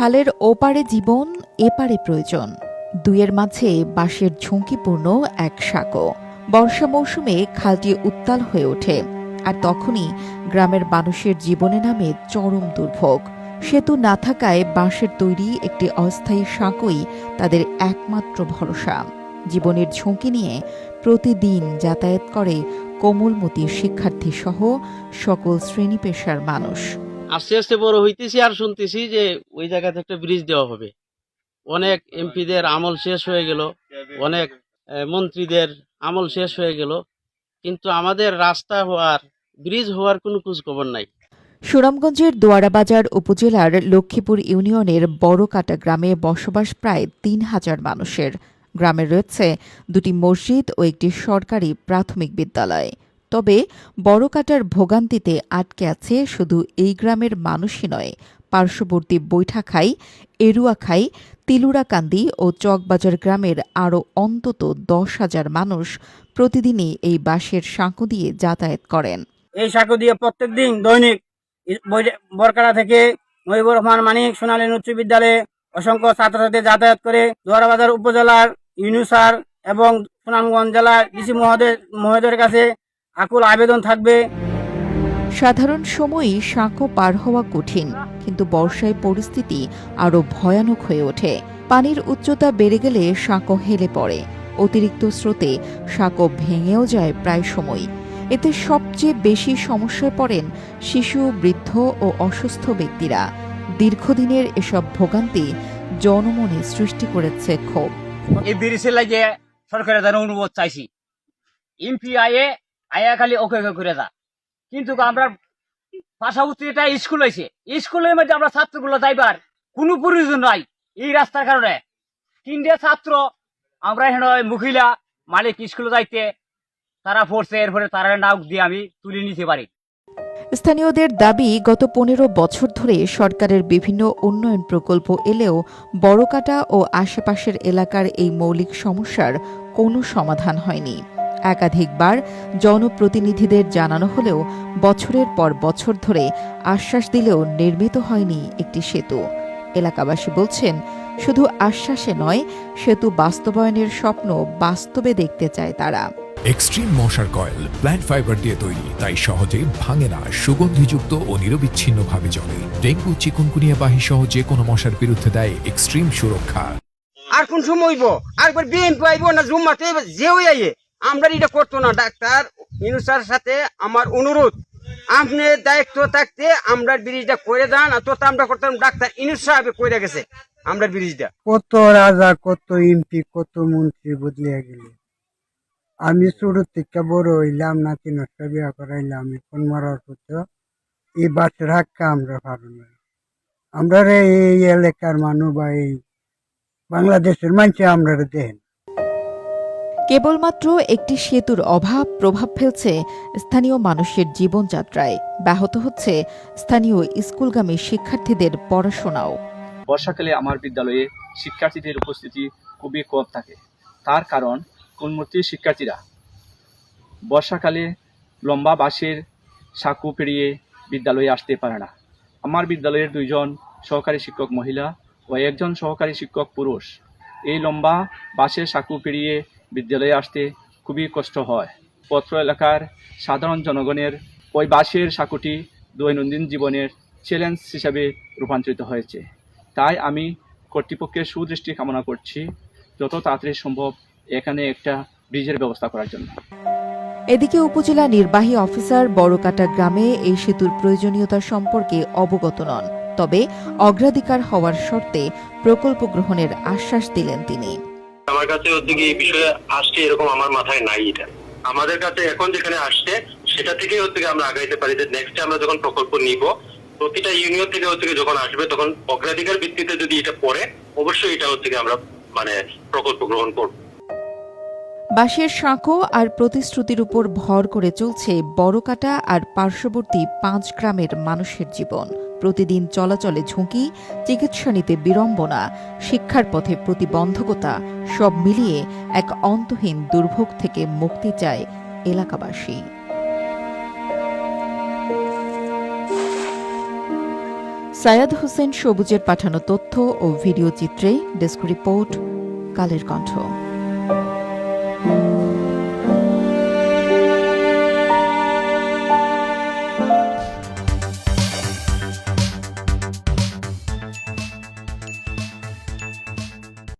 খালের ওপারে জীবন, এপারে প্রয়োজন। দুইয়ের মাঝে বাঁশের ঝুঁকিপূর্ণ এক সাঁকো। বর্ষা মৌসুমে খালটি উত্তাল হয়ে ওঠে, আর তখনই গ্রামের মানুষের জীবনে নামে চরম দুর্ভোগ। সেতু না থাকায় বাঁশের তৈরি একটি অস্থায়ী সাঁকোই তাদের একমাত্র ভরসা। জীবনের ঝুঁকি নিয়ে প্রতিদিন যাতায়াত করে কোমলমতি শিক্ষার্থী সহ সকল শ্রেণী পেশার মানুষ। আস্তে আস্তে বড় হইতেছি আর শুনতেছি যে ওই জায়গাতে একটা ব্রিজ দেওয়া হবে। অনেক এমপিদের আমল শেষ হয়ে গেল, অনেক মন্ত্রীদের আমল শেষ হয়ে গেল, কিন্তু আমাদের রাস্তা হওয়ার, ব্রিজ হওয়ার কোনো খোঁজ খবর নাই। সুনামগঞ্জের দোয়ারাবাজার উপজেলার লক্ষ্মীপুর ইউনিয়নের বড়কাটা গ্রামে বসবাস প্রায় ৩,০০০ মানুষের। গ্রামে রয়েছে দুটি মসজিদ ও একটি সরকারি প্রাথমিক বিদ্যালয়। তবে বড়কাটার ভোগান্তিতে আটকে আছে শুধু এই গ্রামের মানুষই নয়, পার্শ্ববর্তী বৈঠাখাই, এরুয়াখাই, তিলুরাকান্দি ও চকবাজার গ্রামের আরও অন্তত ১০,০০০ মানুষ প্রতিদিনই এই বাঁশের সাঁকো দিয়ে যাতায়াত করেন। এই সাঁকো দিয়ে প্রত্যেকদিন দৈনিক বরকাটা থেকে মহিবুর রহমান মানিক সোনালী উচ্চ বিদ্যালয়ে অসংখ্য ছাত্রছাত্রী যাতায়াত করে। দোয়ারাবাজার উপজেলার ইউনূস স্যার এবং সুনামগঞ্জ জেলার ডিসি মহোদয়ের কাছে আকুল আবেদন থাকবে। সাধারণ সময়ই সাঁকো পার হওয়া কঠিন, কিন্তু বর্ষায় পরিস্থিতি আরও ভয়ানক হয়ে ওঠে। পানির উচ্চতা বেড়ে গেলে সাঁকো হেলে পড়ে। অতিরিক্ত স্রোতে সাঁকো ভেঙেও যায় প্রায় সময়। এতে সবচেয়ে বেশি সমস্যায় পড়েন শিশু, বৃদ্ধ ও অসুস্থ ব্যক্তিরা। দীর্ঘদিনের এসব ভোগান্তি জনমনে সৃষ্টি করেছে ক্ষোভ। এই ব্রিজের লাগে সরকারের দ্বারা অনুরোধ চাইছি, এমপি আয়া খালি ওকে করে যা, কিন্তু আমরা পাশাপাশি এটা স্কুল হয়েছে, স্কুলের মধ্যে আমরা ছাত্রগুলো যাইবার কোনো প্রয়োজন নাই। এই রাস্তার কারণে 3টে ছাত্র আমরা এখানে মহিলা মালিক স্কুলে যাইতে তারা পড়ছে, এরপরে তারা নাক দিয়ে আমি তুলে নিতে পারি। স্থানীয়দের দাবি, গত ১৫ বছর ধরে সরকারের বিভিন্ন উন্নয়ন প্রকল্প এলেও বড়কাটা ও আশেপাশের এলাকার এই মৌলিক সমস্যার কোনো সমাধান হয়নি। একাধিকবার জনপ্রতিনিধিদের জানানো হলেও বছরের পর বছর ধরে আশ্বাস দিলেও নির্মিত হয়নি একটি সেতু। এলাকাবাসী বলছেন, শুধু আশ্বাসে নয়, সেতু বাস্তবায়নের স্বপ্ন বাস্তবে দেখতে চায় তারা। এক্সট্রিম মশার কয়েল প্ল্যান্ট ফাইবার দিয়ে তৈরি, তাই সহজে ভাঙে না, সুগন্ধিযুক্ত ও নিরবিচ্ছিন্নভাবে জ্বলে। ডেঙ্গু, চিকুনগুনিয়া বাহি সহ যে কোনো মশার বিরুদ্ধে দেয় এক্সট্রিম সুরক্ষা। আর কোন সময় হইব, আরেকবার বিএনপি আইব না জুম্মাতে যেও আইয়ে, আমরা এটা করতো না। ডাক্তার ইউনূস স্যারের সাথে আমার অনুরোধ, আপনি দায়িত্ব থাকতে আমরা ব্রিজটা করে যান। আর তো আমরা করতাম, ডাক্তার ইউনূস সাহেব করে গেছে আমরা ব্রিজটা। কত রাজা, কত এমপি, কত মন্ত্রী বদলিয়া গেল। আমি ছোট থেকে বড় হইলাম, নাতি নষ্ট বিয়া করাইলাম, এখন মরার পথে এই বাচ্চার হাক্কা আমরা পারো না। আমরা এই এলাকার মানুষ বা এই বাংলাদেশের মানুষ আমরা দেখেন। কেবলমাত্র একটি সেতুর অভাব প্রভাব ফেলছে স্থানীয় মানুষের জীবনযাত্রায়। ব্যাহত হচ্ছে স্থানীয় স্কুলগামী শিক্ষার্থীদের পড়াশোনাও। বর্ষাকালে আমার বিদ্যালয়ে শিক্ষার্থীদের উপস্থিতি খুবই কম থাকে। তার কারণ, কোমলমতি শিক্ষার্থীরা বর্ষাকালে লম্বা বাঁশের সাঁকো পেরিয়ে বিদ্যালয়ে আসতে পারে না। আমার বিদ্যালয়ের 2 জন সহকারী শিক্ষক মহিলা ও 1 জন সহকারী শিক্ষক পুরুষ। এই লম্বা বাঁশের সাঁকো পেরিয়ে বিদ্যালয়ে আসতে খুবই কষ্ট হয়। পত্র এলাকার সাধারণ জনগণের ওই বাঁশের সাঁকোটি দৈনন্দিন জীবনের চ্যালেঞ্জ হিসাবে রূপান্তরিত হয়েছে। তাই আমি কর্তৃপক্ষের সুদৃষ্টি কামনা করছি, যত তাড়াতাড়ি সম্ভব এখানে একটা ব্রিজের ব্যবস্থা করার জন্য। এদিকে উপজেলা নির্বাহী অফিসার বড়কাটা গ্রামে এই সেতুর প্রয়োজনীয়তা সম্পর্কে অবগত নন, তবে অগ্রাধিকার হওয়ার শর্তে প্রকল্প গ্রহণের আশ্বাস দিলেন তিনি। আমার কাছে ওদিকে এই বিষয়ে আসছে এরকম আমার মাথায় নাই। এটা আমাদের কাছে এখন যেখানে আসছে সেটা থেকে ওদিকে আমরা আগাইতে পারি যে নেক্সট আমরা যখন প্রকল্প নিব, প্রতিটা ইউনিয়ন থেকে ওদিকে যখন আসবে তখন অগ্রাধিকার ভিত্তিতে যদি এটা পড়ে, অবশ্যই এটা ওদিকে আমরা প্রকল্প গ্রহণ করব। বাঁশের সাঁকো আর প্রতিশ্রুতির উপর ভর করে চলছে বড়কাটা আর পার্শ্ববর্তী 5 গ্রামের মানুষের জীবন। প্রতিদিন চলাচলে ঝুঁকি, চিকিৎসা নিতে বিড়ম্বনা, শিক্ষার পথে প্রতিবন্ধকতা, সব মিলিয়ে এক অন্তহীন দুর্ভোগ থেকে মুক্তি চায় এলাকাবাসী। সায়াদ হোসেন সবুজের পাঠানো তথ্য ও ভিডিও চিত্রে ডেস্ক রিপোর্ট কালের কণ্ঠ।